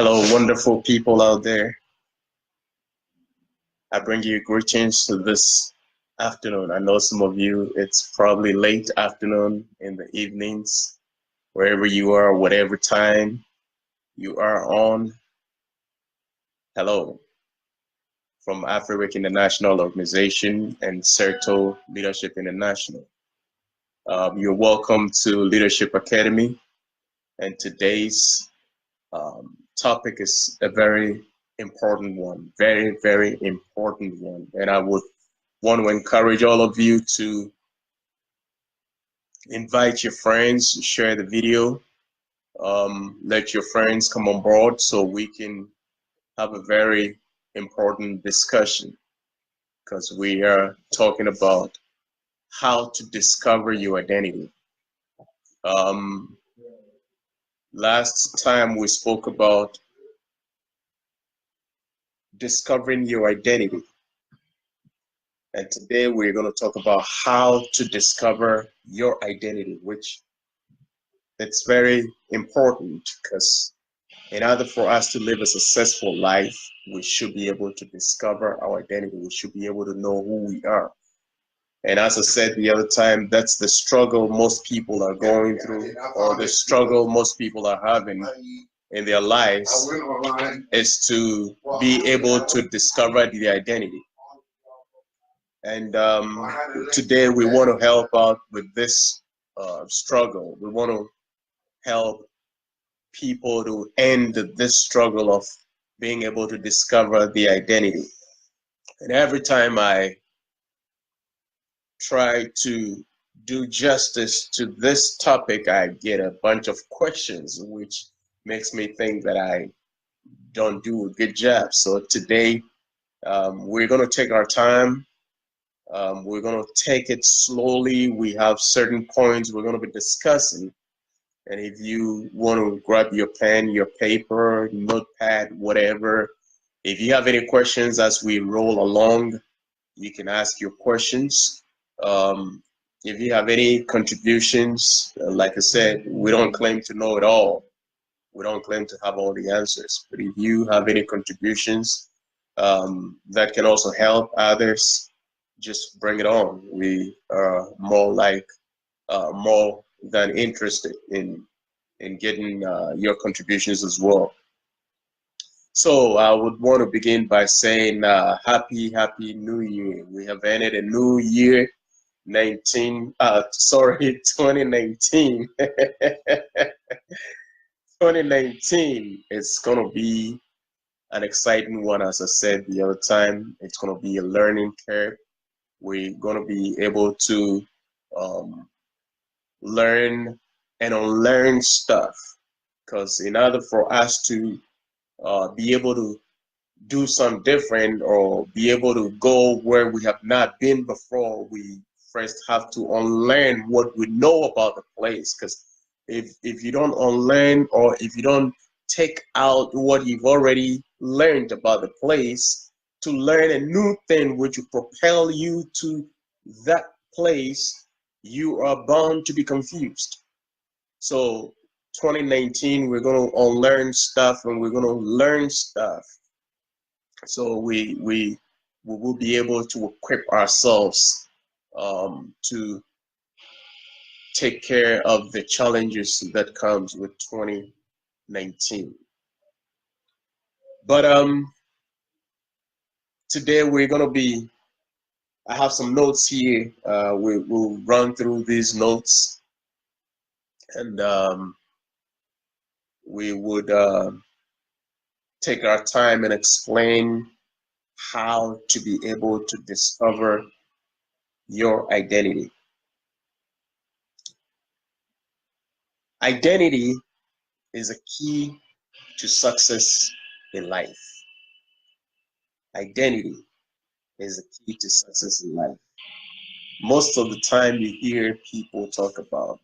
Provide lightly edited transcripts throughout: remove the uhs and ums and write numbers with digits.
Hello, wonderful people out there. I bring you greetings to this afternoon. I know some of you, it's probably late afternoon in the evenings, wherever you are, whatever time you are on. Hello, from Africa International Organization and CERTO Leadership International. You're welcome to Leadership Academy, and today's topic is a very important one, very important one. And I would want to encourage all of you to invite your friends, share the video, let your friends come on board so we can have a very important discussion because we are talking about how to discover your identity. Um, Last time we spoke about discovering your identity. And today we're going to talk about how to discover your identity, which it's very important because in order for us to live a successful life, we should be able to discover our identity. We should be able to know who we are. And as I said the other time, that's the struggle most people are going through, or the struggle most people are having in their lives, is to be able to discover the identity. And today we want to help out with this struggle. We want to help people to end this struggle of being able to discover the identity. And every time I try to do justice to this topic, I get a bunch of questions, which makes me think that I don't do a good job. So today we're going to take our time. We're going to take it slowly. We have certain points we're going to be discussing. And if you want to grab your pen, your paper, notepad, whatever, if you have any questions as we roll along, you can ask your questions. If you have any contributions, like I said, we don't claim to know it all. We don't claim to have all the answers. But if you have any contributions that can also help others, just bring it on. We are more than interested in getting your contributions as well. So I would want to begin by saying happy New Year. We have ended a new year, 2019. 2019 is going to be an exciting one. As I said the other time, it's going to be a learning curve. We're going to be able to learn and unlearn stuff, because in order for us to be able to do something different or be able to go where we have not been before, we first have to unlearn what we know about the place. Because if you don't unlearn, or if you don't take out what you've already learned about the place to learn a new thing which will propel you to that place, you are bound to be confused. So 2019, we're going to unlearn stuff and we're going to learn stuff. So we will be able to equip ourselves to take care of the challenges that comes with 2019. But today we're going to be, I have some notes here. We'll run through these notes, and we would take our time and explain how to be able to discover your identity. Identity is a key to success in life. Identity is a key to success in life. Most of the time you hear people talk about,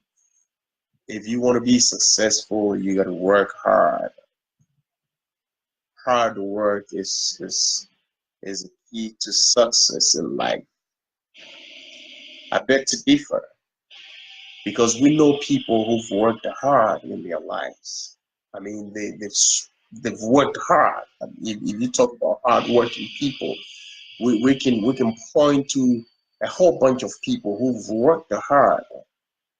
if you want to be successful, you got to work hard. Hard work is a key to success in life. I beg to differ, because we know people who've worked hard in their lives. I mean, they've they've worked hard. If you talk about hardworking people, we can point to a whole bunch of people who've worked hard,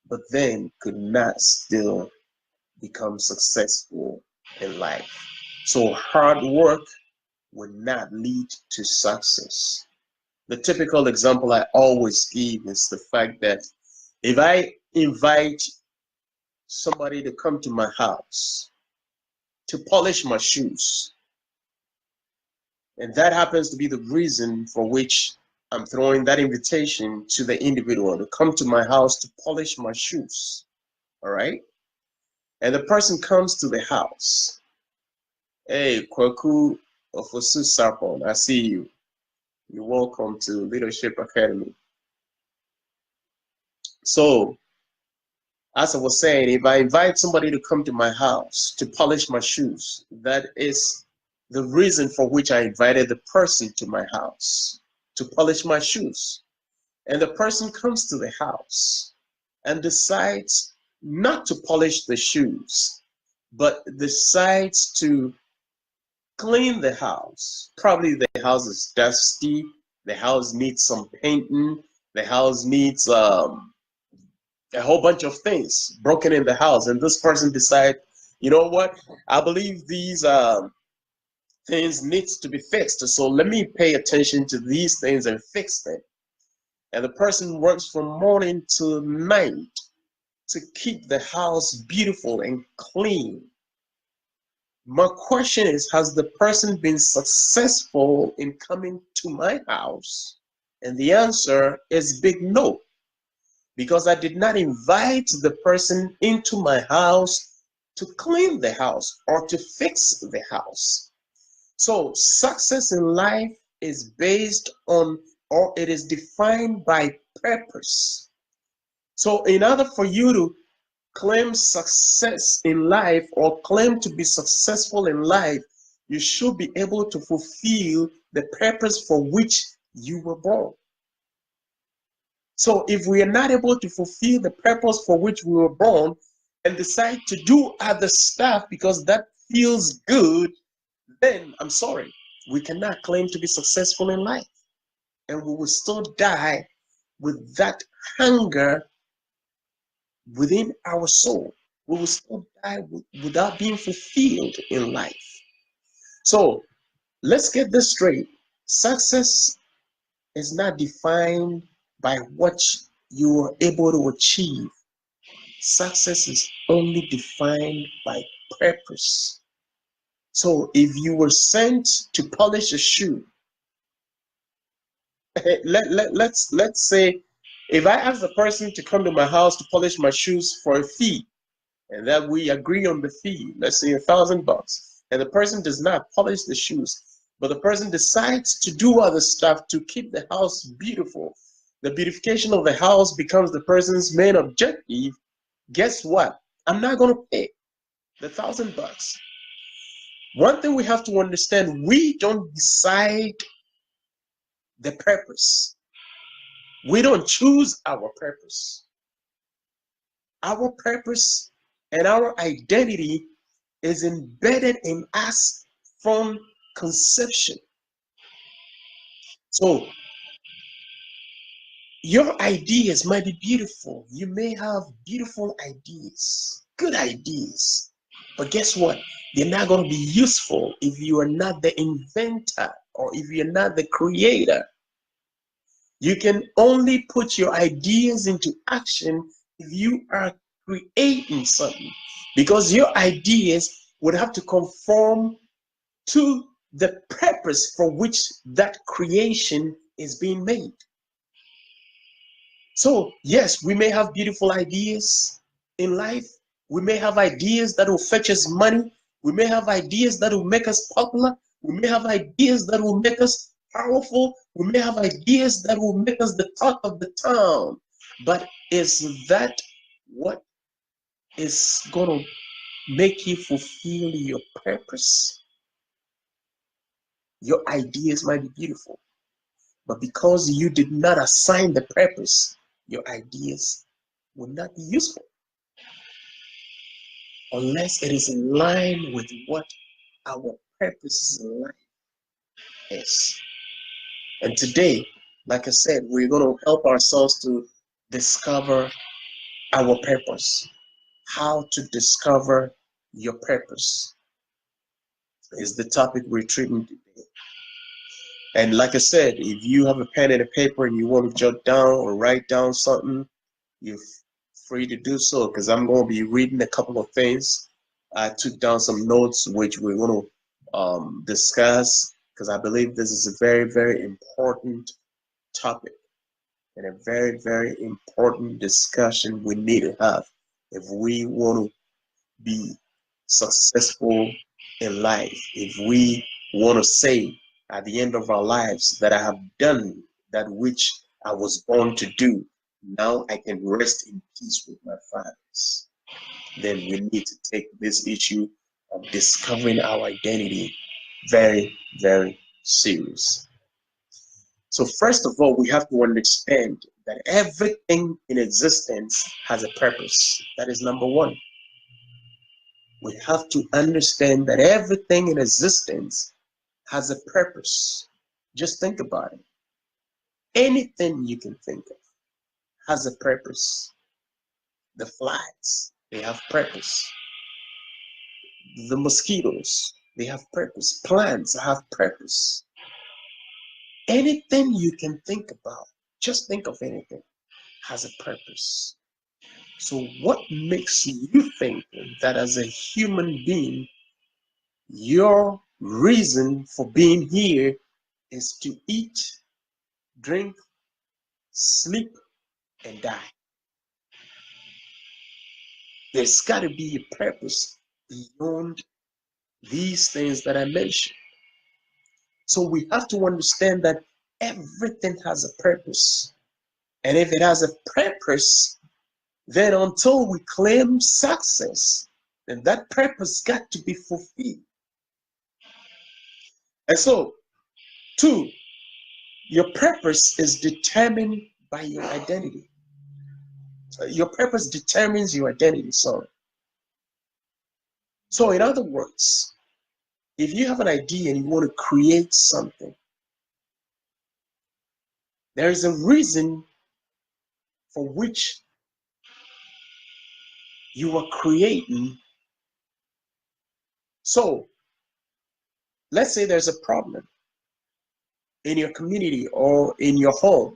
but then could not still become successful in life. So hard work will not lead to success. The typical example I always give is the fact that if I invite somebody to come to my house to polish my shoes, and that happens to be the reason for which I'm throwing that invitation to the individual to come to my house to polish my shoes. All right? And the person comes to the house. Hey, Kwaku Ofosu Sapon, I see you. You're welcome to Leadership Academy. So, as I was saying, if I invite somebody to come to my house to polish my shoes, that is the reason for which I invited the person to my house to polish my shoes. And the person comes to the house and decides not to polish the shoes, but decides to clean the house. Probably the house is dusty, the house needs some painting, the house needs a whole bunch of things broken in the house, and this person decide, you know what, I believe these things needs to be fixed, so let me pay attention to these things and fix them. And the person works from morning to night to keep the house beautiful and clean. My question is, has the person been successful in coming to my house? And the answer is big no, because I did not invite the person into my house to clean the house or to fix the house. So success in life is based on, or it is defined by purpose. So in order for you to claim success in life or claim to be successful in life, you should be able to fulfill the purpose for which you were born. So if we are not able to fulfill the purpose for which we were born and decide to do other stuff because that feels good, then I'm sorry, we cannot claim to be successful in life. And we will still die with that hunger within our soul. We will still die without being fulfilled in life. So let's get this straight. Success is not defined by what you are able to achieve. Success is only defined by purpose. So if you were sent to polish a shoe, let's say if I ask the person to come to my house to polish my shoes for a fee, and that we agree on the fee, let's say $1,000, and the person does not polish the shoes, but the person decides to do other stuff to keep the house beautiful, the beautification of the house becomes the person's main objective. Guess what? I'm not going to pay the $1,000. One thing we have to understand, we don't decide the purpose. We don't choose our purpose. Our purpose and our identity is embedded in us from conception. So your ideas might be beautiful. You may have beautiful ideas, good ideas. But guess what? They're not going to be useful if you are not the inventor or if you're not the creator. You can only put your ideas into action if you are creating something, because your ideas would have to conform to the purpose for which that creation is being made. So, yes, we may have beautiful ideas in life. We may have ideas that will fetch us money. We may have ideas that will make us popular. We may have ideas that will make us powerful. We may have ideas that will make us the talk of the town. But is that what is going to make you fulfill your purpose? Your ideas might be beautiful, but because you did not assign the purpose, your ideas will not be useful unless it is in line with what our purpose in life is. And today, like I said, we're going to help ourselves to discover our purpose. How to discover your purpose is the topic we're treating today. And like I said, if you have a pen and a paper and you want to jot down or write down something, you're free to do so, because I'm going to be reading a couple of things. I took down some notes which we're going to discuss, because I believe this is a very, very important topic and a very, very important discussion we need to have if we want to be successful in life, if we want to say at the end of our lives that I have done that which I was born to do. Now I can rest in peace with my fathers. Then we need to take this issue of discovering our identity very, very serious. So first of all, we have to understand that everything in existence has a purpose. That is number one. We have to understand that everything in existence has a purpose. Just think about it. Anything you can think of has a purpose. The flies, they have purpose. The mosquitoes, they have purpose. Plants have purpose. Anything you can think about, just think of anything, has a purpose. So what makes you think that as a human being, your reason for being here is to eat, drink, sleep, and die? There's got to be a purpose beyond these things that I mentioned. So we have to understand that everything has a purpose. And if it has a purpose, then until we claim success, then that purpose got to be fulfilled. And so, two, your purpose is determined by your identity. Your purpose determines your identity, sorry. So in other words, if you have an idea and you want to create something, there is a reason for which you are creating. So let's say there's a problem in your community or in your home,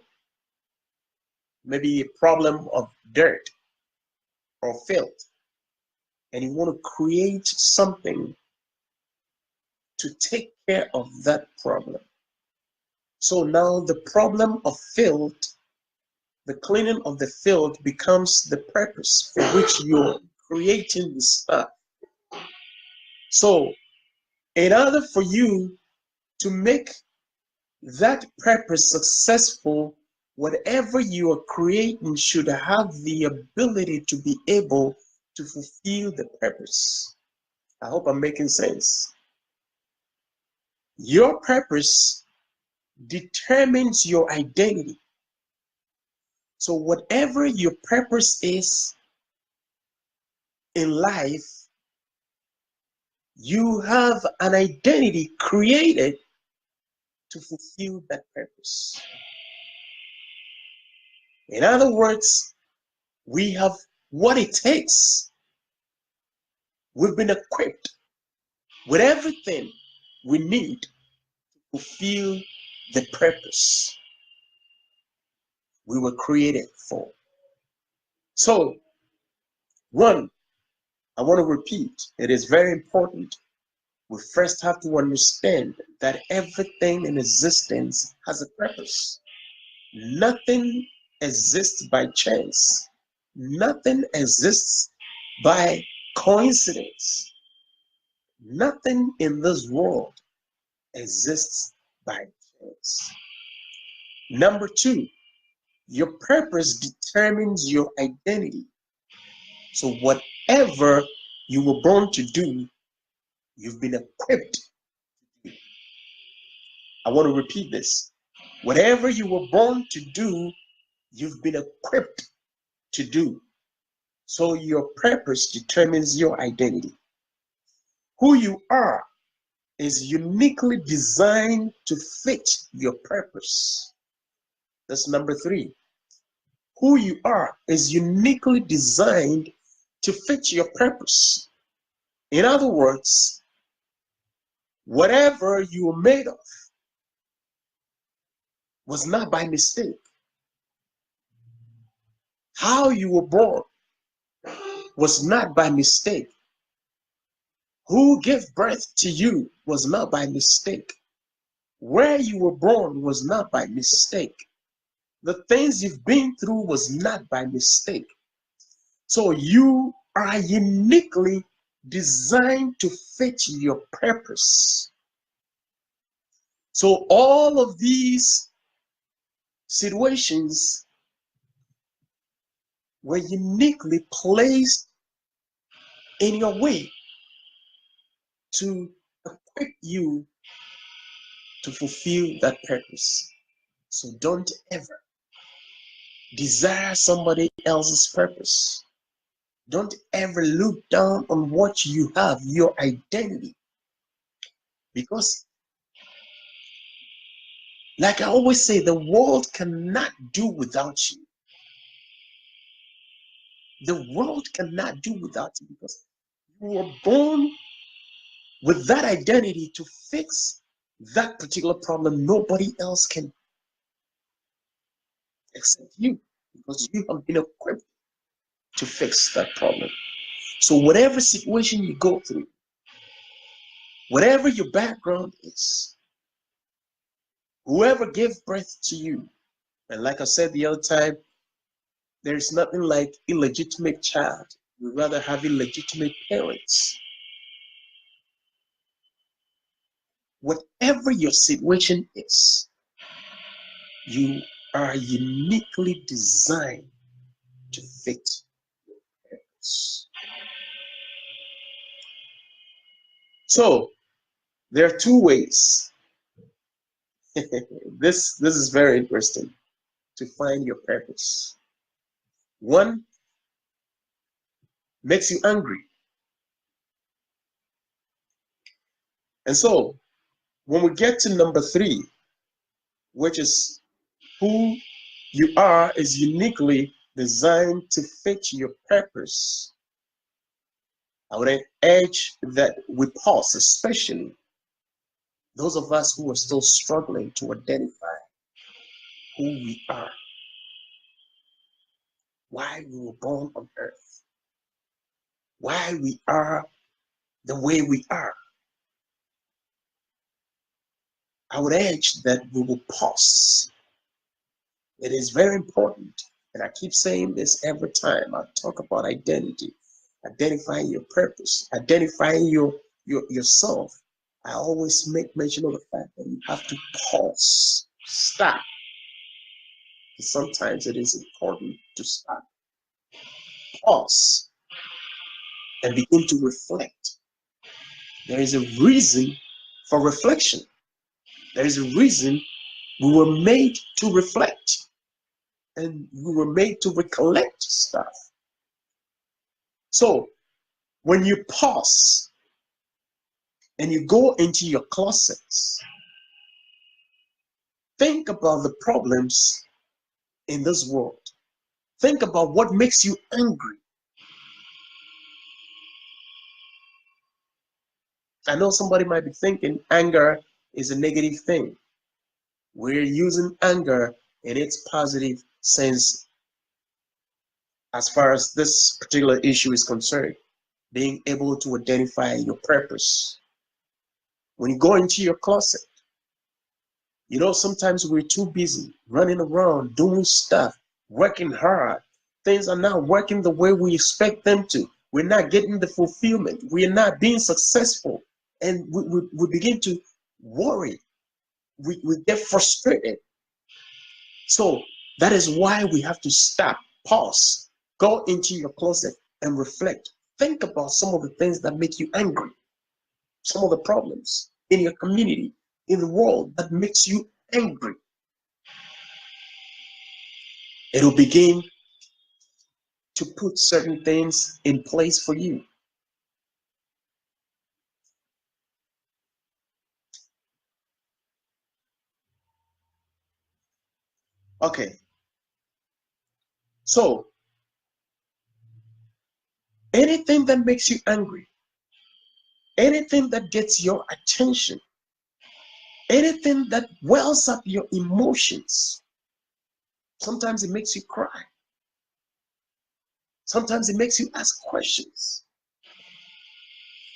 maybe a problem of dirt or filth, and you want to create something to take care of that problem. So now the problem of filth, the cleaning of the filth becomes the purpose for which you're creating the stuff. So in order for you to make that purpose successful, whatever you are creating should have the ability to be able to fulfill the purpose. I hope I'm making sense. Your purpose determines your identity. So whatever your purpose is in life, you have an identity created to fulfill that purpose. In other words, we have what it takes. We've been equipped with everything we need to fulfill the purpose we were created for. So, one, I want to repeat, it is very important. We first have to understand that everything in existence has a purpose. Nothing exists by chance. Nothing exists by coincidence. Nothing in this world exists by chance. Number two, your purpose determines your identity. So whatever you were born to do, you've been equipped to do. I want to repeat this. Whatever you were born to do, you've been equipped to do. So your purpose determines your identity. Who you are is uniquely designed to fit your purpose. That's number 3. Who you are is uniquely designed to fit your purpose. In other words, whatever you were made of was not by mistake. How you were born was not by mistake. Who gave birth to you was not by mistake. Where you were born was not by mistake. The things you've been through was not by mistake. So you are uniquely designed to fit your purpose. So all of these situations were uniquely placed in your way to equip you to fulfill that purpose. So don't ever desire somebody else's purpose. Don't ever look down on what you have, your identity. Because, like I always say, the world cannot do without you. The world cannot do without you because you were born with that identity to fix that particular problem. Nobody else can except you because you have been equipped to fix that problem. So whatever situation you go through, whatever your background is, whoever gave birth to you, and like I said the other time, there's nothing like illegitimate child. We'd rather have illegitimate parents. Whatever your situation is, you are uniquely designed to fit your purpose. So there are 2 ways. This is very interesting to find your purpose. One makes you angry. And so when we get to number 3, which is who you are is uniquely designed to fit your purpose, I would urge that we pause, especially those of us who are still struggling to identify who we are, why we were born on earth, why we are the way we are. I would urge that we will pause. It is very important, and I keep saying this every time I talk about identity, identifying your purpose, identifying yourself. I always make mention of the fact that you have to pause, stop. Sometimes it is important to stop, pause, and begin to reflect. There is a reason for reflection. There is a reason we were made to reflect, and we were made to recollect stuff. So when you pause and you go into your closets, think about the problems in this world. Think about what makes you angry. I know somebody might be thinking anger is a negative thing. We're using anger in its positive sense as far as this particular issue is concerned, being able to identify your purpose. When you go into your closet, you know, sometimes we're too busy running around, doing stuff, working hard. Things are not working the way we expect them to. We're not getting the fulfillment. We're not being successful. And we begin to worry. We get frustrated. So that is why we have to stop, pause, go into your closet and reflect. Think about some of the things that make you angry, some of the problems in your community, in the world that makes you angry. It'll begin to put certain things in place for you. Okay, so anything that makes you angry, anything that gets your attention, anything that wells up your emotions, sometimes it makes you cry. Sometimes it makes you ask questions.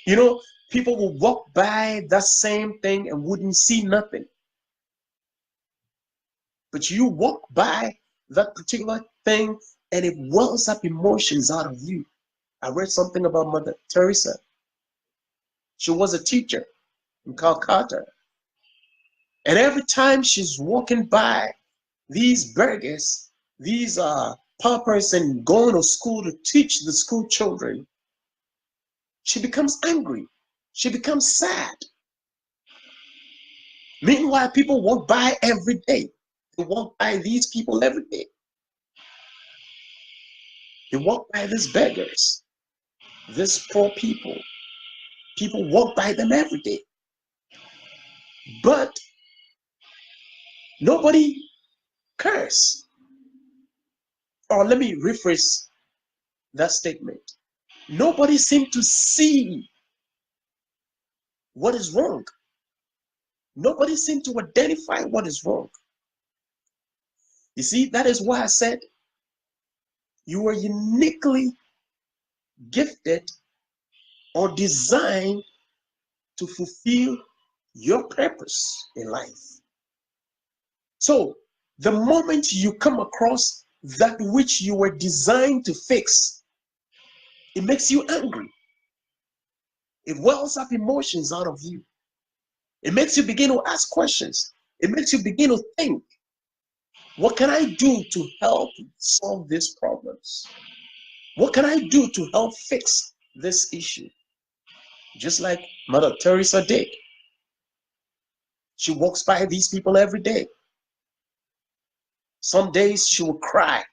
You know, people will walk by that same thing and wouldn't see nothing. But you walk by that particular thing and it wells up emotions out of you. I read something about Mother Teresa. She was a teacher in Calcutta. And every time she's walking by these beggars, these paupers and going to school to teach the school children, she becomes angry. She becomes sad. Meanwhile, people walk by every day. They walk by these people every day. They walk by these beggars, these poor people. People walk by them every day. But nobody cares. Or let me rephrase that statement. Nobody seems to see what is wrong. Nobody seems to identify what is wrong. You see, that is why I said you are uniquely gifted or designed to fulfill your purpose in life. So, the moment you come across that which you were designed to fix, it makes you angry. It wells up emotions out of you. It makes you begin to ask questions. It makes you begin to think, what can I do to help solve these problems? What can I do to help fix this issue? Just like Mother Teresa did. She walks by these people every day. Some days she will cry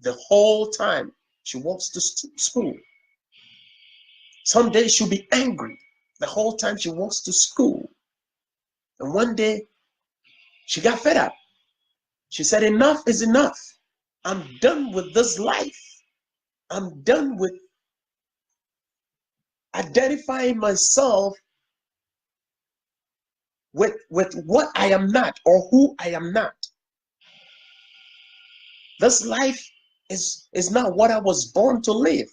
the whole time she walks to school. Some days she'll be angry the whole time she walks to school. And one day she got fed up. She said, enough is enough. I'm done with this life. I'm done with identifying myself with what I am not or who I am not. This life is not what I was born to live.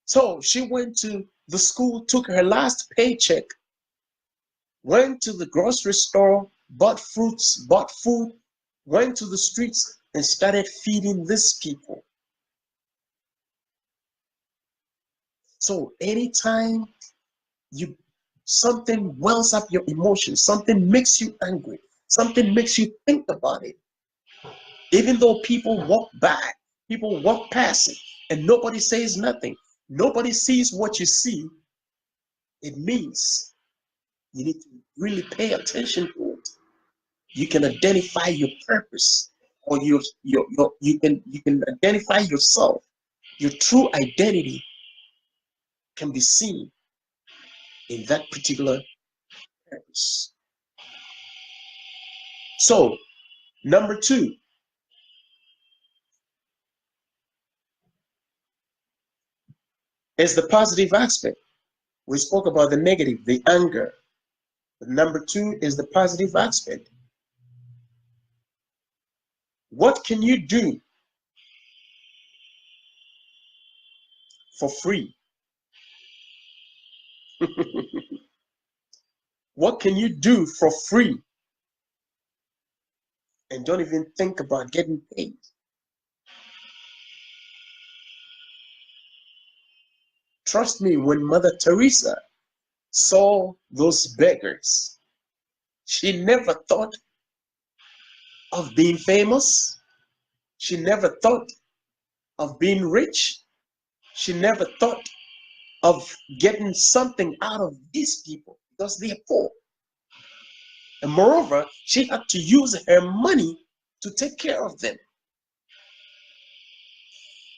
So she went to the school, took her last paycheck, went to the grocery store, bought fruits, bought food, went to the streets and started feeding these people. So anytime you something wells up your emotions, something makes you angry, something makes you think about it, even though people walk by, people walk past it, and nobody says nothing, nobody sees what you see, it means you need to really pay attention to it. You can identify your purpose, or you can identify yourself. Your true identity can be seen in that particular purpose. So, number two is the positive aspect. We spoke about the negative, the anger. But number two is the positive aspect. What can you do for free? What can you do for free and don't even think about getting paid? Trust me, when Mother Teresa saw those beggars, she never thought of being famous. She never thought of being rich. She never thought of getting something out of these people because they're poor. And moreover, she had to use her money to take care of them.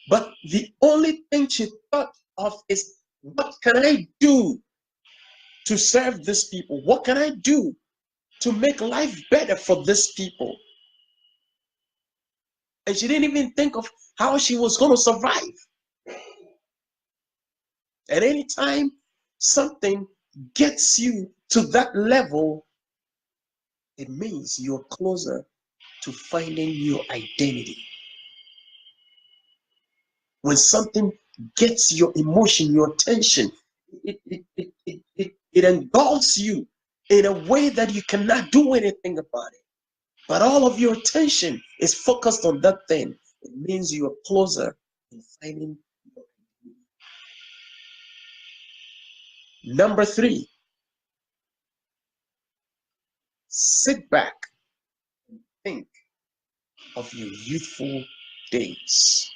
But the only thing she thought of is, what can I do to serve these people? What can I do to make life better for these people. And she didn't even think of how she was going to survive. And anytime something gets you to that level, it means you're closer to finding your identity. When something gets your emotion, your attention, it engulfs you in a way that you cannot do anything about it. But all of your attention is focused on that thing. It means you are closer in finding your identity. Number 3, sit back and think of your youthful days.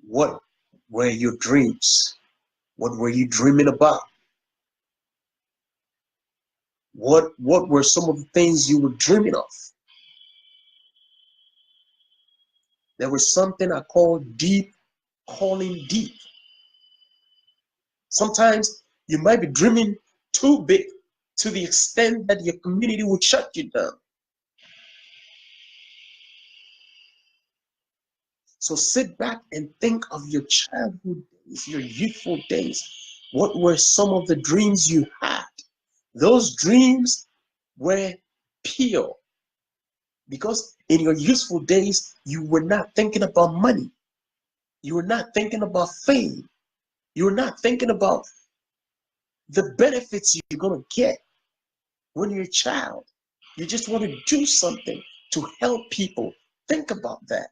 What were your dreams? What were you dreaming about? What were some of the things you were dreaming of? There was something I call deep calling deep. Sometimes you might be dreaming too big to the extent that your community would shut you down. So sit back and think of your childhood days, your youthful days. What were some of the dreams you had? Those dreams were pure because in your youthful days, you were not thinking about money. You were not thinking about fame. You were not thinking about the benefits you're going to get when you're a child. You just want to do something to help people. Think about that.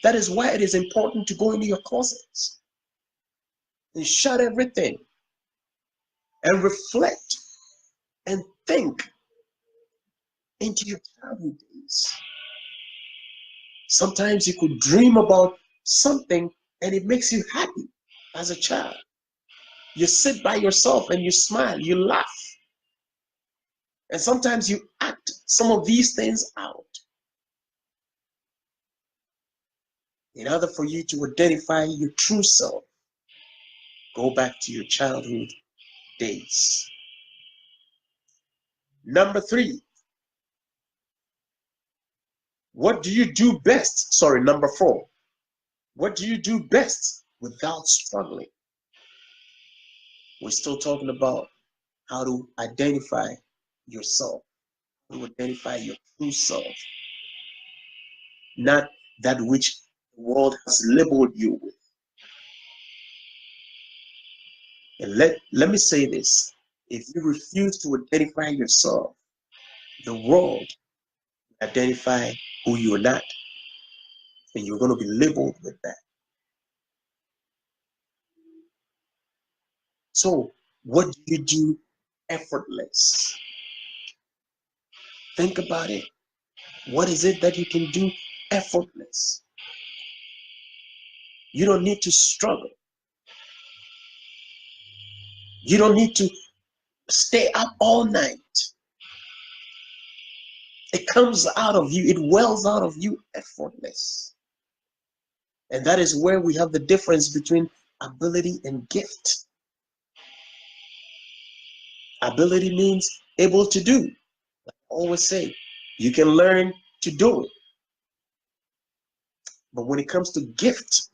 That is why it is important to go into your closets and shut everything and reflect and think into your childhood days. Sometimes you could dream about something and it makes you happy as a child. You sit by yourself and you smile, you laugh. And sometimes you act some of these things out. In order for you to identify your true self, go back to your childhood days. Number 3, what do you do best? Sorry, number 4, what do you do best without struggling? We're still talking about how to identify yourself, how to identify your true self, not that which the world has labeled you with. And let me say this. If you refuse to identify yourself, the world will identify who you are not. And you're going to be labeled with that. So, what do you do effortless? Think about it. What is it that you can do effortless? You don't need to struggle. You don't need to stay up all night. It comes out of you, it wells out of you effortless. And that is where we have the difference between ability and gift. Ability means able to do. I always say, you can learn to do it. But when it comes to gift,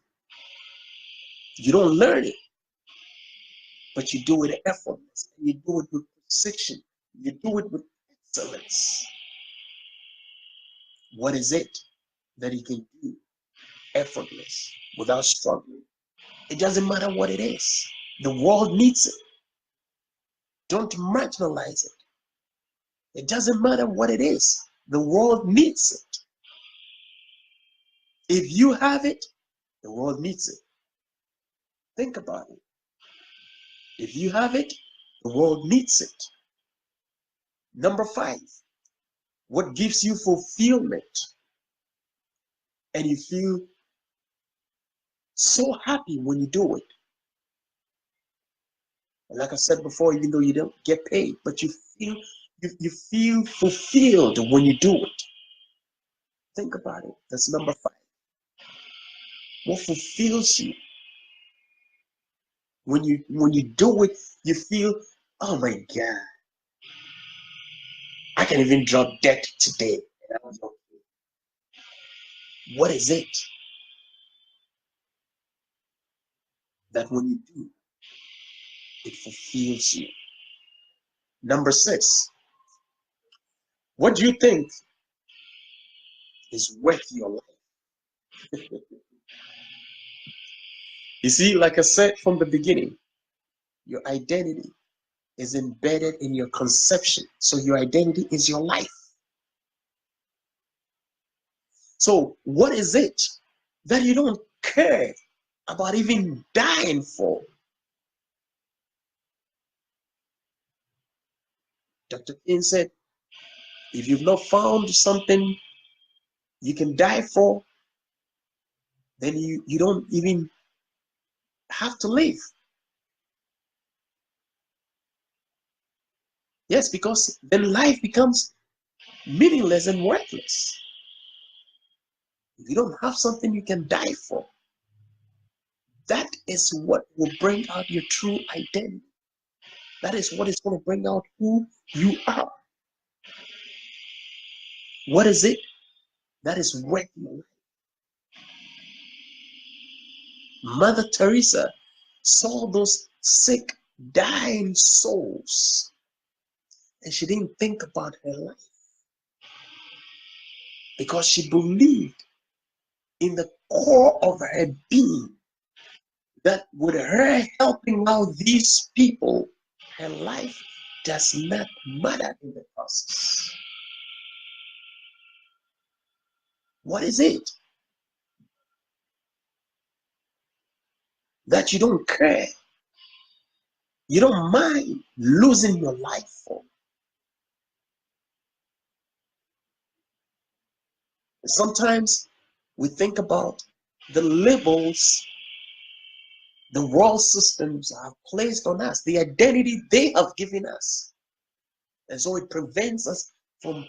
you don't learn it, but you do it effortless. You do it with precision. You do it with excellence. What is it that you can do effortless without struggling? It doesn't matter what it is. The world needs it. Don't marginalize it. It doesn't matter what it is. The world needs it. If you have it, the world needs it. Think about it. If you have it, the world needs it. Number 5, what gives you fulfillment and you feel so happy when you do it? And like I said before, even though you don't get paid, but you feel fulfilled when you do it. Think about it. That's number 5. What fulfills you? When you do it, you feel, oh my God, I can even drop dead today. And I'll be okay. What is it that when you do, it fulfills you? Number 6, what do you think is worth your life? You see, like I said from the beginning, your identity is embedded in your conception. So your identity is your life. So what is it that you don't care about even dying for? Dr. King said, if you've not found something you can die for, then you don't even have to live. Yes, because then life becomes meaningless and worthless. If you don't have something you can die for, that is what will bring out your true identity. That is what is going to bring out who you are. What is it that is worth your life? Mother Teresa saw those sick, dying souls, and she didn't think about her life because she believed in the core of her being that with her helping out these people, her life does not matter in the process. What is it that you don't care? You don't mind losing your life for? Sometimes we think about the labels the world systems have placed on us, the identity they have given us. And so it prevents us from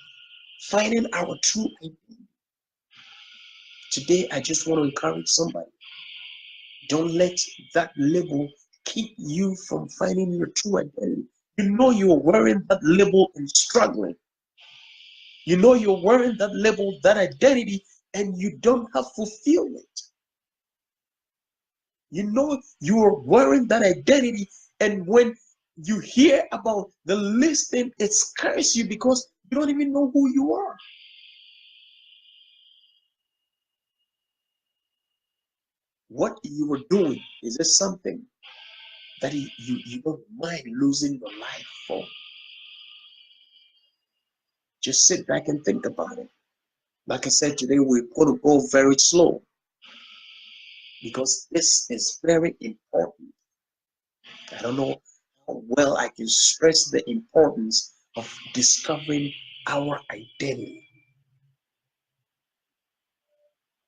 finding our true identity. Today, I just want to encourage somebody. Don't let that label keep you from finding your true identity. You know you're wearing that label and struggling. You know you're wearing that label, that identity, and you don't have fulfillment. You know you are wearing that identity, and when you hear about the listing, it scares you because you don't even know who you are. What you were doing, is it something that you don't mind losing your life for? Just sit back and think about it. Like I said, today we're going to go very slow because this is very important. I don't know how well I can stress the importance of discovering our identity.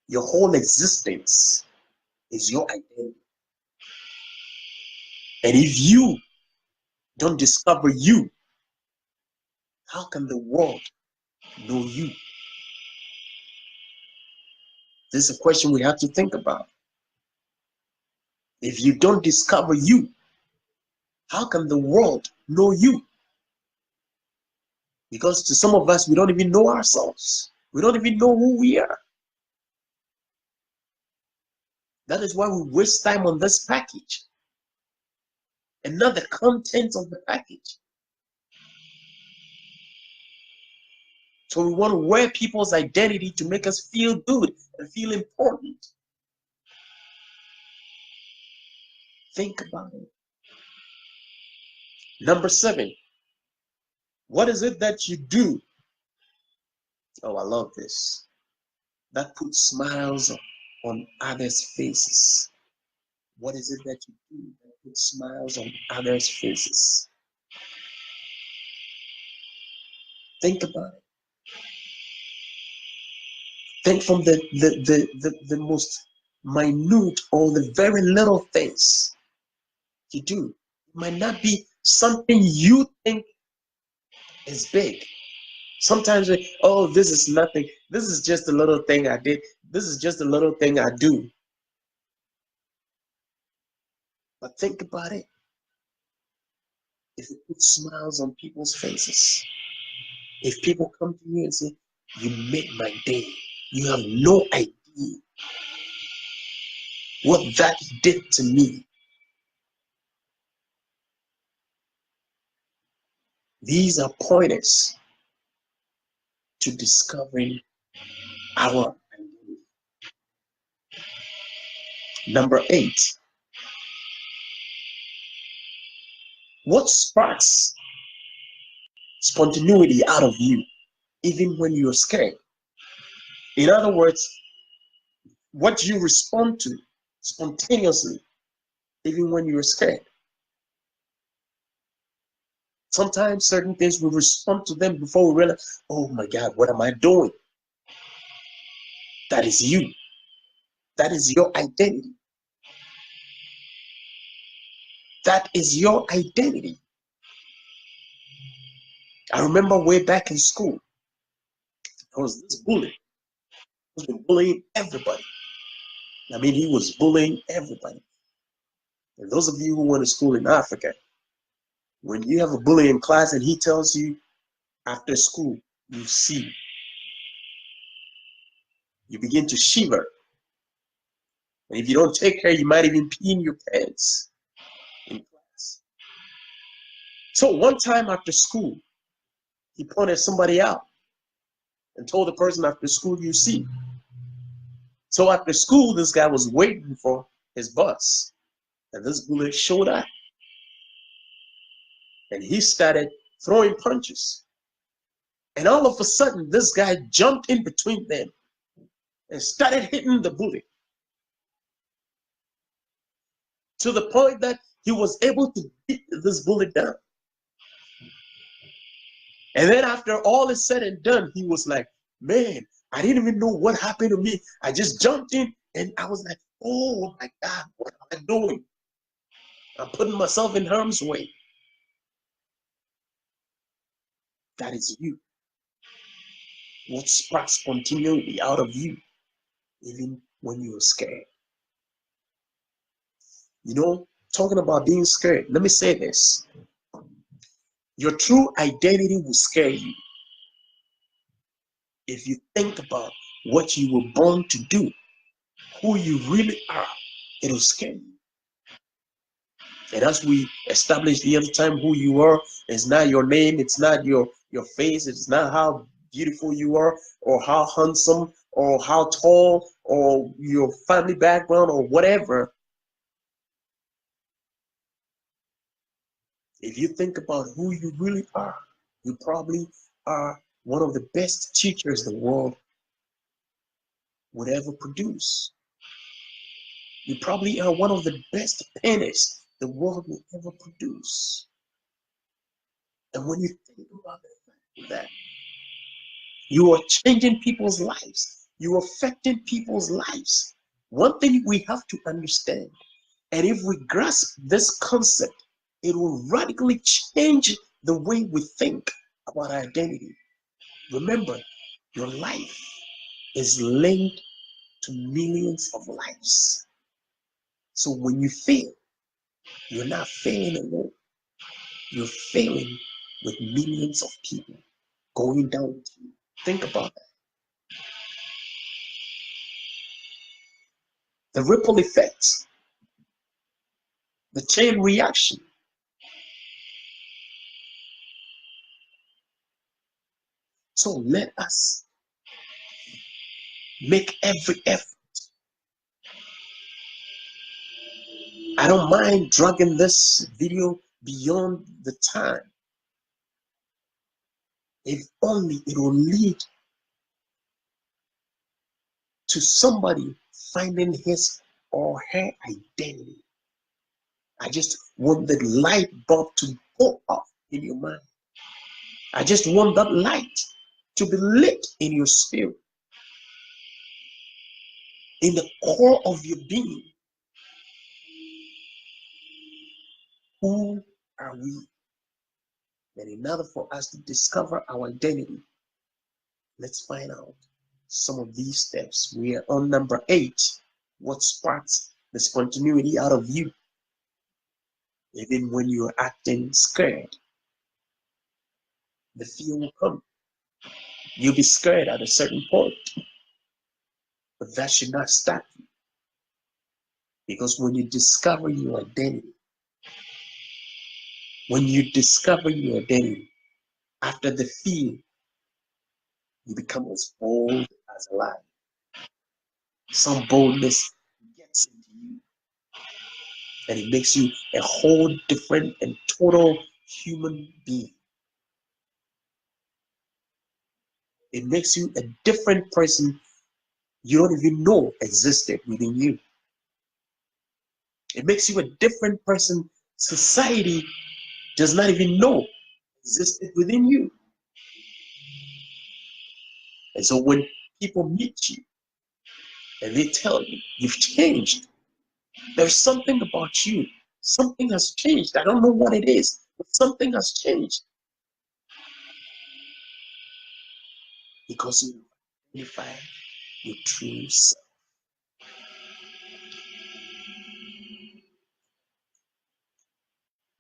Your whole existence is your identity. And if you don't discover you, how can the world know you? This is a question we have to think about. If you don't discover you, how can the world know you? Because to some of us, we don't even know ourselves. We don't even know who we are. That is why we waste time on this package and not the contents of the package. So we want to wear people's identity to make us feel good and feel important. Think about it. Number 7, what is it that you do? Oh, I love this. That puts smiles on others' faces. What is it that you do that puts smiles on others' faces? Think about it. Think from the most minute or the very little things you do. It might not be something you think is big. Sometimes oh, this is nothing. This is just a little thing I did. This is just a little thing I do. But think about it. If it puts smiles on people's faces, If people come to you and say, you made my day, you have no idea what that did to me. These are pointers to discovering our identity. Number 8, what sparks spontaneity out of you, even when you're scared? In other words, what you respond to spontaneously, even when you're scared. Sometimes certain things we respond to them before we realize, oh my God, what am I doing? That is you. That is your identity. That is your identity. I remember way back in school, there was this bully. He was bullying everybody. I mean, he was bullying everybody. And those of you who went to school in Africa, when you have a bully in class and he tells you after school, you see, you begin to shiver. And if you don't take care, you might even pee in your pants in class. So one time after school, he pointed somebody out and told the person after school, you see. So after school, this guy was waiting for his bus. And this bully showed up. And he started throwing punches. And all of a sudden, this guy jumped in between them and started hitting the bully, to the point that he was able to beat this bully down. And then after all is said and done, he was like, man, I didn't even know what happened to me. I just jumped in and I was like, oh my God, what am I doing? I'm putting myself in harm's way. That is you. What sparks spontaneity out of you, even when you're scared? You know, talking about being scared, let me say this. Your true identity will scare you if you think about what you were born to do, who you really are. It'll scare you. And as we established the other time, who you are is not your name, it's not your face, it's not how beautiful you are, or how handsome, or how tall, or your family background, or whatever. If you think about who you really are, you probably are one of the best teachers the world would ever produce. You probably are one of the best painters the world will ever produce. And when you think about that, you are changing people's lives. You are affecting people's lives. One thing we have to understand, and if we grasp this concept, it will radically change the way we think about our identity. Remember, your life is linked to millions of lives. So when you fail, you're not failing alone. You're failing with millions of people going down with you. Think about that. The ripple effects, the chain reaction. So let us make every effort. I don't mind dragging this video beyond the time, if only it will lead to somebody finding his or her identity. I just want the light bulb to go off in your mind. I just want that light to be lit in your spirit, in the core of your being. Who are we? And in order for us to discover our identity, let's find out some of these steps. We are on number 8. What sparks the spontaneity out of you, even when you're acting scared? The fear will come. You'll be scared at a certain point, but that should not stop you. Because when you discover your identity, after the fear, you become as bold as a lion. Some boldness gets into you, and it makes you a whole different and total human being. It makes you a different person you don't even know existed within you. It makes you a different person society does not even know existed within you. And so when people meet you and they tell you you've changed, there's something about you. Something has changed. I don't know what it is, but something has changed. Because you identify your true self.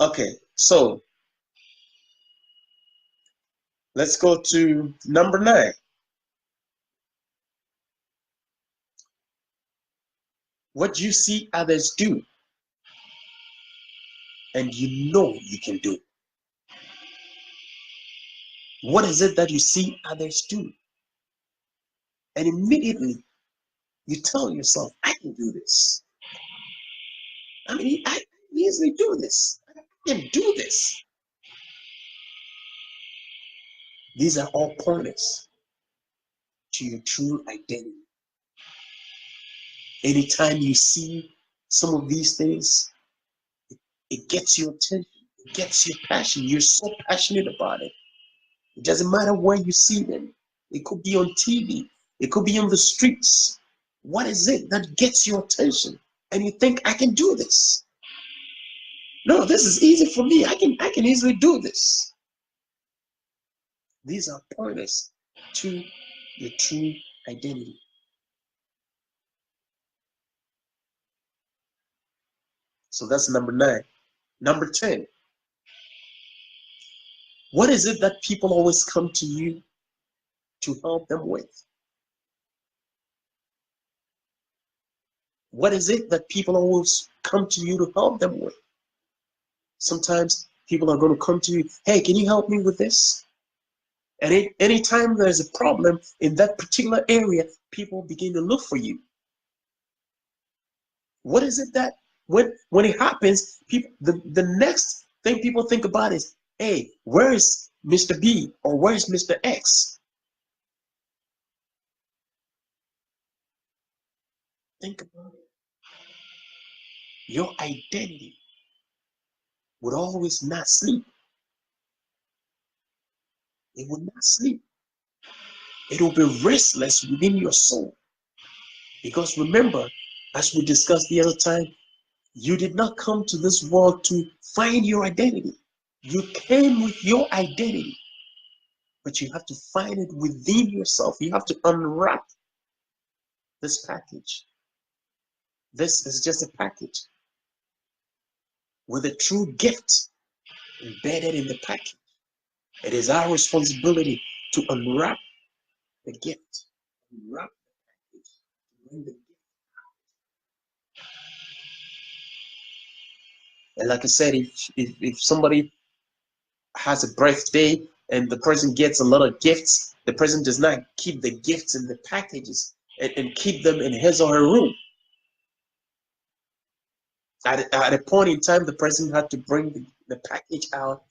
Okay, so let's go to number 9. What you see others do, and you know you can do. What is it that you see others do? And immediately you tell yourself, I can do this. I mean, I can easily do this. I can do this. These are all pointers to your true identity. Anytime you see some of these things, it gets your attention. It gets your passion. You're so passionate about it. It doesn't matter where you see them. It could be on TV. It could be on the streets. What is it that gets your attention? And you think, I can do this. No, this is easy for me. I can easily do this. These are pointers to your true identity. So that's number 9. Number 10. What is it that people always come to you to help them with? What is it that people always come to you to help them with? Sometimes people are going to come to you, hey, can you help me with this? And anytime there's a problem in that particular area, people begin to look for you. What is it that when it happens, people the next thing people think about is, hey, where is Mr. B or where is Mr. X? Think about it. Your identity would always not sleep. It would not sleep. It will be restless within your soul. Because remember, as we discussed the other time, you did not come to this world to find your identity. You came with your identity, but you have to find it within yourself. You have to unwrap this package. This is just a package with a true gift embedded in the package. It is our responsibility to unwrap the gift, unwrap the package, bring the gift. And like I said, if somebody has a birthday and the person gets a lot of gifts, the person does not keep the gifts in the packages and keep them in his or her room. At a point in time, the person had to bring the package out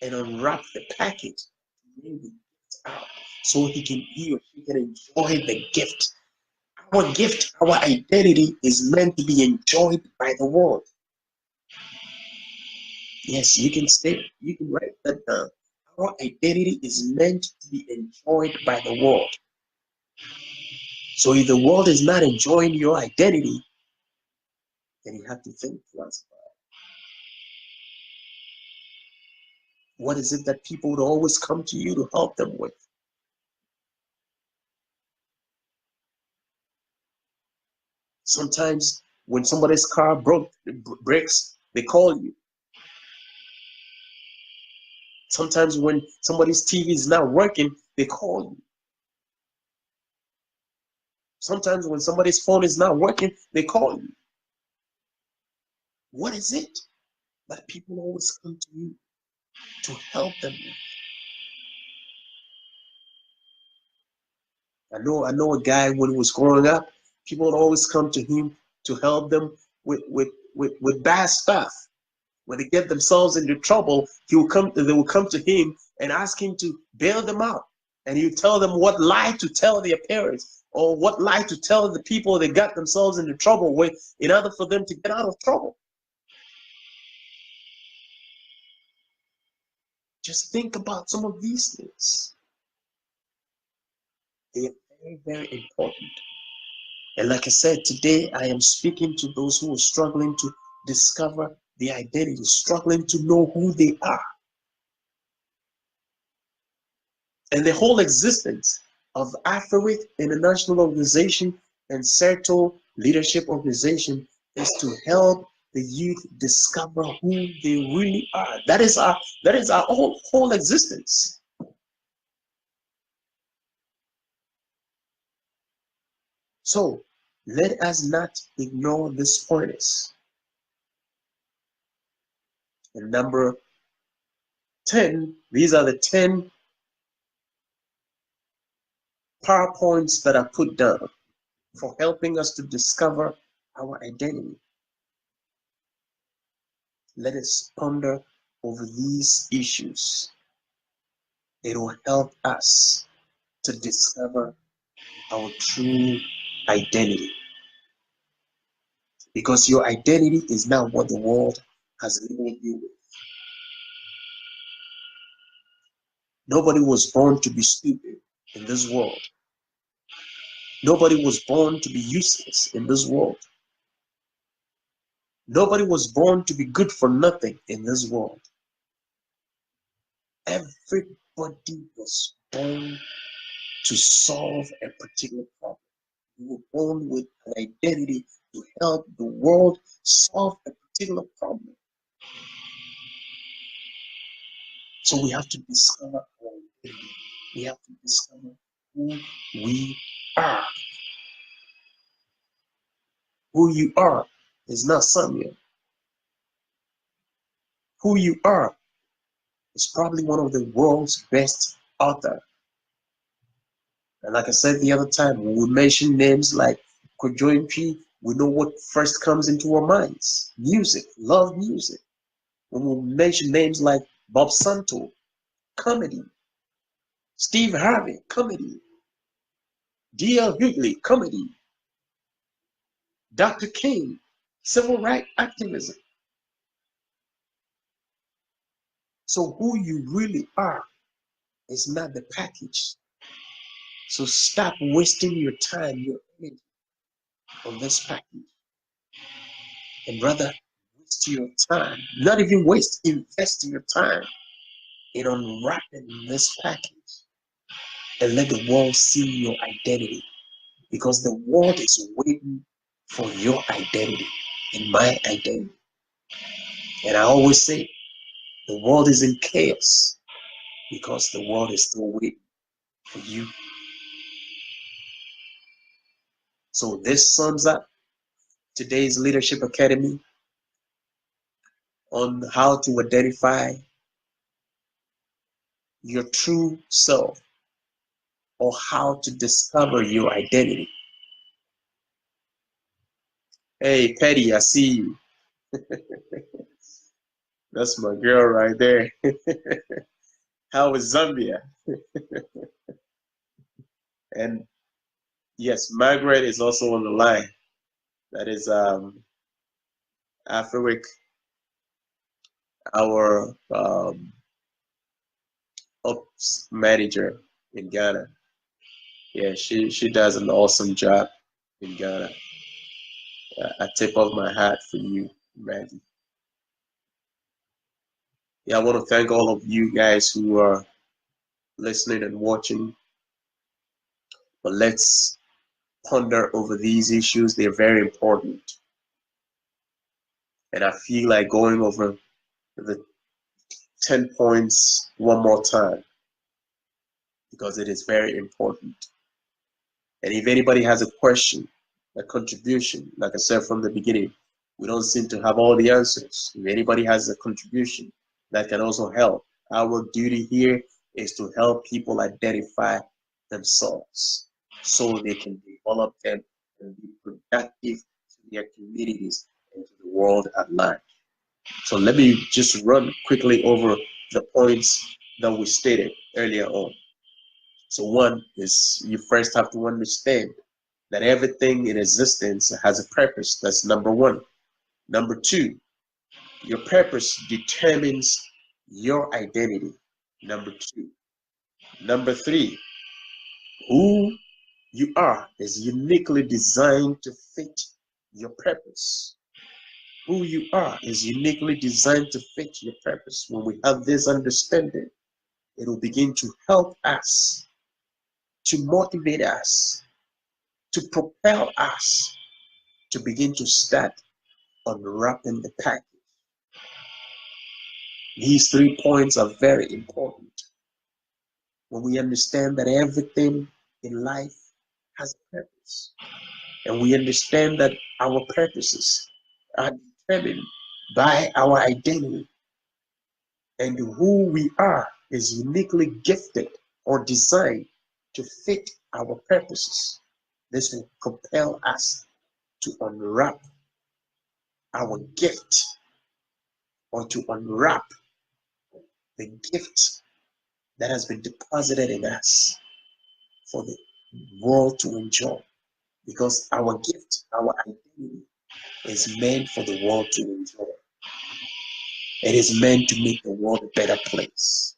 and unwrap the package, bring the gift out, so he or she can enjoy the gift. Our gift, our identity is meant to be enjoyed by the world. Yes, you can write that down. Our identity is meant to be enjoyed by the world. So if the world is not enjoying your identity, then you have to think twice about it. What is it that people would always come to you to help them with? Sometimes when somebody's car breaks, they call you. Sometimes when somebody's TV is not working, they call you. Sometimes when somebody's phone is not working, they call you. What is it that people always come to you to help them? I know a guy when he was growing up, people would always come to him to help them with bad stuff. When they get themselves into trouble, they will come to him and ask him to bail them out. And he would tell them what lie to tell their parents or what lie to tell the people they got themselves into trouble with in order for them to get out of trouble. Just think about some of these things. They are very, very important. And like I said, today I am speaking to those who are struggling to discover the identity, struggling to know who they are. And the whole existence of AFRIWIC International Organization and CERTO Leadership Organization is to help the youth discover who they really are. That is our whole existence. So let us not ignore these pointers. And number 10, these are the 10 PowerPoints that I put down for helping us to discover our identity. Let us ponder over these issues. It will help us to discover our true identity. Because your identity is not what the world has labeled you with. Nobody was born to be stupid in this world. Nobody was born to be useless in this world. Nobody was born to be good for nothing in this world. Everybody was born to solve a particular problem. You were born with an identity to help the world solve a particular problem. So we have to discover our identity. We have to discover who we are. Who you are is not Samuel. Who you are is probably one of the world's best authors. And like I said the other time, when we mention names like Kojo P, we know what first comes into our minds. Music, love music. When we mention names like Bob Santo, comedy. Steve Harvey, comedy. D.L. Hughley, comedy. Dr. King, civil rights activism. So who you really are is not the package. So stop wasting your time, your energy on this package. And rather waste your time, not even waste, invest your time in unwrapping this package and let the world see your identity. Because the world is waiting for your identity and my identity. And I always say, the world is in chaos because the world is still waiting for you. So this sums up today's Leadership Academy on how to identify your true self or how to discover your identity. Hey, Petty, I see you. That's my girl right there. How is Zambia? And yes, Margaret is also on the line. That is AFRIWIC, our ops manager in Ghana. Yeah, she does an awesome job in Ghana. I tip off my hat for you, Maggie. Yeah, I want to thank all of you guys who are listening and watching. But let's ponder over these issues. They're very important. And I feel like going over the 10 points one more time because it is very important. And if anybody has a question, a contribution, like I said from the beginning, we don't seem to have all the answers. If anybody has a contribution that can also help, our duty here is to help people identify themselves so they can develop them and be productive to their communities and to the world at large. So let me just run quickly over the points that we stated earlier on. So one is you first have to understand that everything in existence has a purpose. That's number one. Number two, your purpose determines your identity. Number two. Number three, who you are is uniquely designed to fit your purpose. Who you are is uniquely designed to fit your purpose. When we have this understanding, it will begin to help us, to motivate us, to propel us to begin to start unwrapping the package. These 3 points are very important. When we understand that everything in life has a purpose, and we understand that our purposes are determined by our identity, and who we are is uniquely gifted or designed to fit our purposes, this will compel us to unwrap our gift, or to unwrap the gift that has been deposited in us for the world to enjoy. Because our gift, our identity, is meant for the world to enjoy. It is meant to make the world a better place.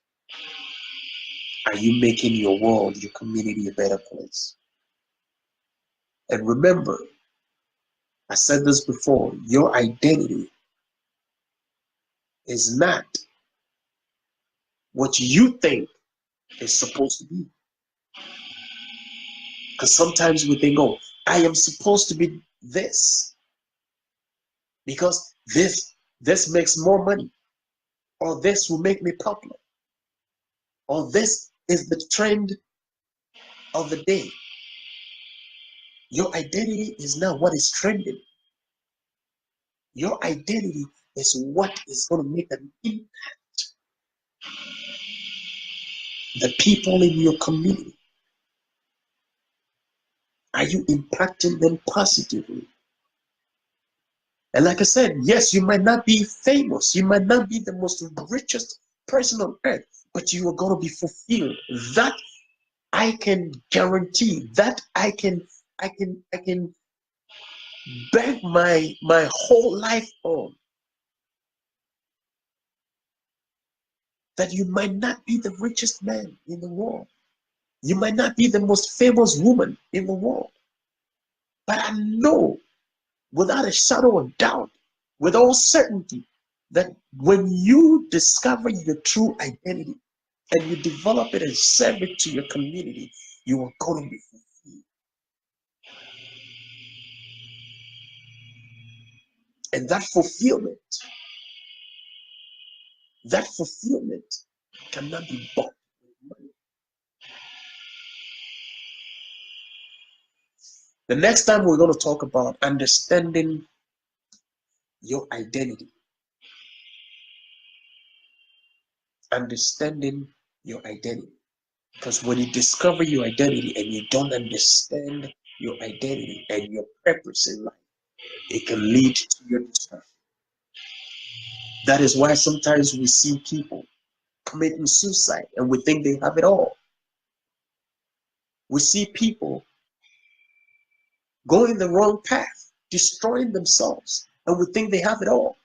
Are you making your world, your community, a better place? And remember, I said this before, your identity is not what you think it's supposed to be. Because sometimes we think, oh, I am supposed to be this because this makes more money, or this will make me popular, or this is the trend of the day. Your identity is not what is trending. Your identity is what is going to make an impact. The people in your community, are you impacting them positively? And like I said, yes, you might not be famous, you might not be the most richest person on earth, but you are going to be fulfilled. That I can guarantee. That I can bank my whole life on. That you might not be the richest man in the world, you might not be the most famous woman in the world, but I know without a shadow of doubt, with all certainty, that when you discover your true identity and you develop it and serve it to your community, you are going to be fulfilled. And that fulfillment cannot be bought with money. The next time we're going to talk about understanding your identity. Understanding your identity. Because when you discover your identity and you don't understand your identity and your purpose in life, it can lead to your destruction. That is why sometimes we see people committing suicide and we think they have it all. We see people going the wrong path, destroying themselves, and we think they have it all.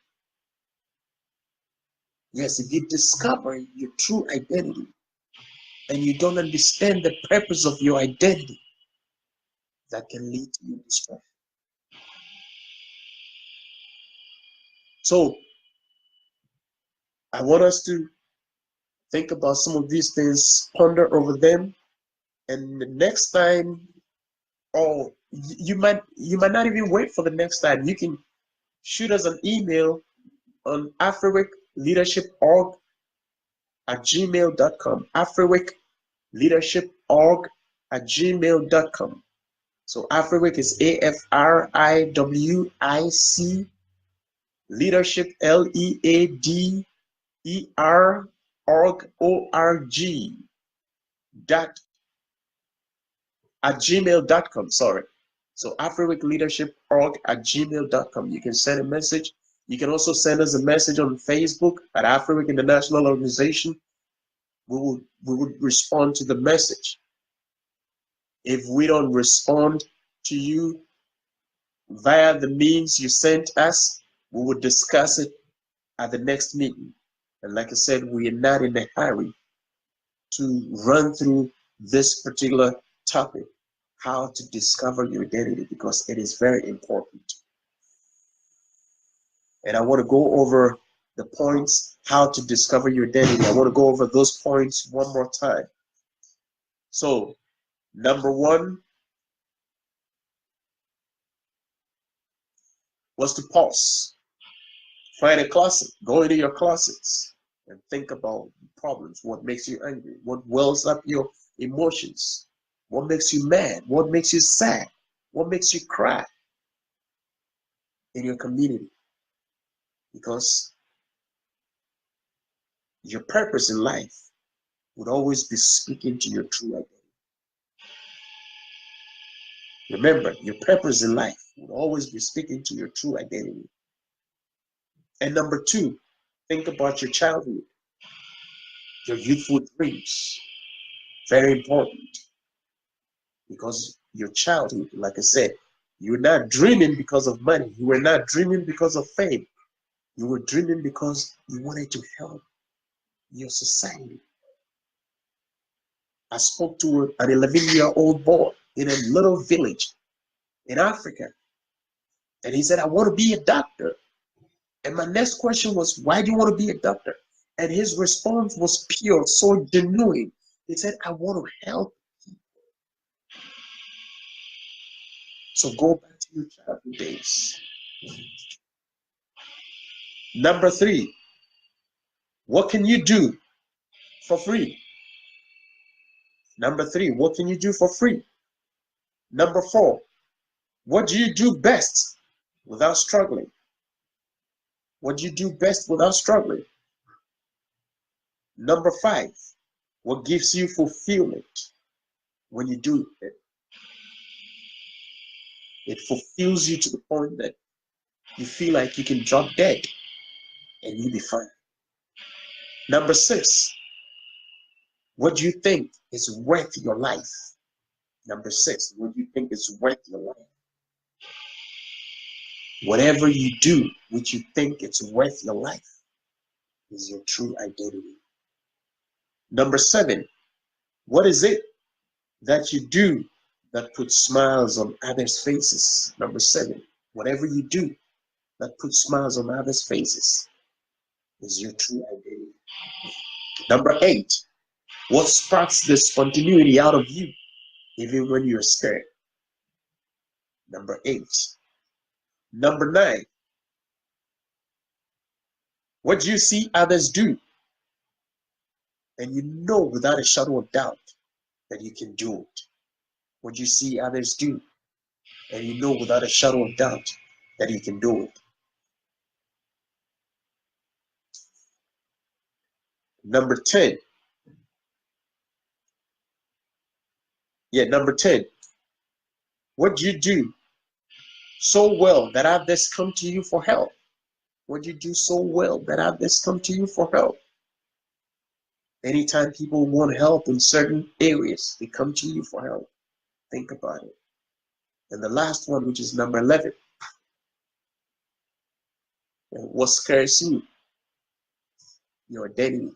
Yes, if you discover your true identity and you don't understand the purpose of your identity, that can lead to your destruction. So I want us to think about some of these things, ponder over them, and the next time, or you might not even wait for the next time. You can shoot us an email on afriweekleadership.org@gmail.com. afriweekleadership.org@gmail.com. So Afriwic is AFRIWIC, leadership LEADER org dot at gmail.com. Sorry. So afriwicleadership.org@gmail.com. You can send a message. You can also send us a message on Facebook at Afriwic International Organization. We would respond to the message. If we don't respond to you via the means you sent us, we will discuss it at the next meeting. And like I said, we are not in a hurry to run through this particular topic, how to discover your identity, because it is very important. And I want to go over the points, how to discover your identity. I want to go over those points one more time. So, number one was to pause. Find a closet, go into your closets and think about problems. What makes you angry? What wells up your emotions? What makes you mad? What makes you sad? What makes you cry in your community? Because your purpose in life would always be speaking to your true identity. Remember, your purpose in life would always be speaking to your true identity. And number two, think about your childhood, your youthful dreams. Very important, because your childhood, like I said, you were not dreaming because of money. You were not dreaming because of fame. You were dreaming because you wanted to help your society. I spoke to an 11-year-old boy in a little village in Africa, and he said, I want to be a doctor. And my next question was, why do you want to be a doctor? And his response was pure, so genuine. He said, I want to help people. So go back to your childhood days. Number three, what can you do for free? Number three, what can you do for free? Number four, what do you do best without struggling? What do you do best without struggling? Number five, what gives you fulfillment when you do it? It fulfills you to the point that you feel like you can drop dead and you'll be fine. Number six, what do you think is worth your life? Number six, what do you think is worth your life? Whatever you do, which you think it's worth your life, is your true identity. Number seven, what is it that you do that puts smiles on others' faces? Number seven, whatever you do that puts smiles on others' faces is your true identity. Number eight, what sparks the spontaneity out of you, even when you're scared? Number eight. Number nine, what do you see others do? And you know without a shadow of doubt that you can do it. What you see others do, and you know without a shadow of doubt that you can do it. Number 10. Number 10. What do you do so well that others come to you for help? What do you do so well that others come to you for help? Anytime people want help in certain areas, they come to you for help. Think about it. And the last one, which is number 11. What scares you? Your identity.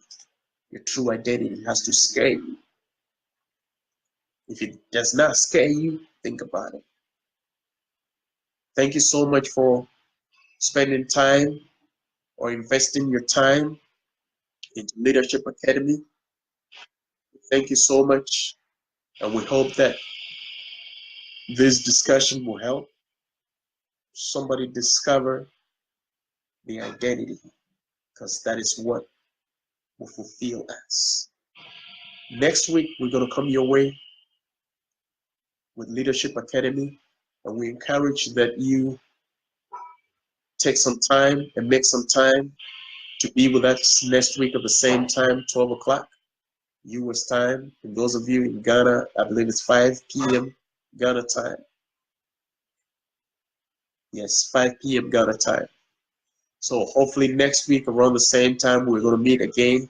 Your true identity has to scare you. If it does not scare you, think about it. Thank you so much for spending time or investing your time into Leadership Academy. Thank you so much, and we hope that this discussion will help somebody discover the identity, because that is what will fulfill us. Next week, we're going to come your way with Leadership Academy, and we encourage that you take some time and make some time to be with us next week at the same time, 12 o'clock US time. And those of you in Ghana, I believe it's 5 p.m. Ghana time. Yes, 5 p.m. Ghana time. So hopefully next week around the same time, we're going to meet again,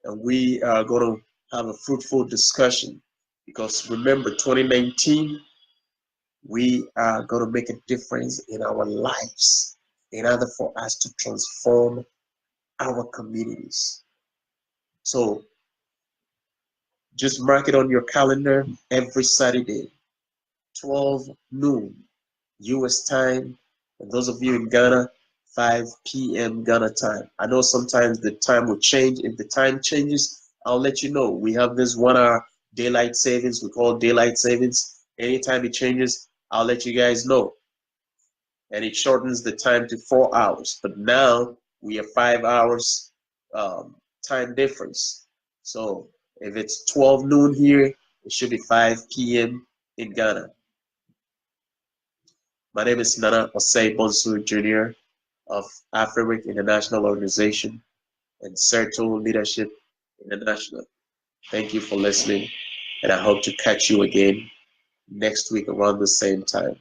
and we are going to have a fruitful discussion, because remember, 2019, we are going to make a difference in our lives in order for us to transform our communities. So just mark it on your calendar every Saturday, 12 noon US time, and those of you in Ghana, 5 p.m. Ghana time. I know sometimes the time will change. If the time changes, I'll let you know. We have this 1 hour daylight savings, we call daylight savings. Anytime it changes, I'll let you guys know. And it shortens the time to 4 hours. But now we have 5 hours time difference. So if it's 12 noon here, it should be 5 p.m. in Ghana. My name is Nana Osei Bonsu Jr. of Afriwic International Organization and Certo Leadership International. Thank you for listening, and I hope to catch you again next week around the same time.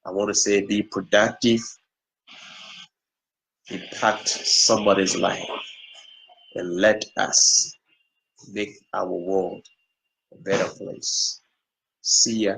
I want to say be productive, impact somebody's life, and let us make our world a better place. See ya.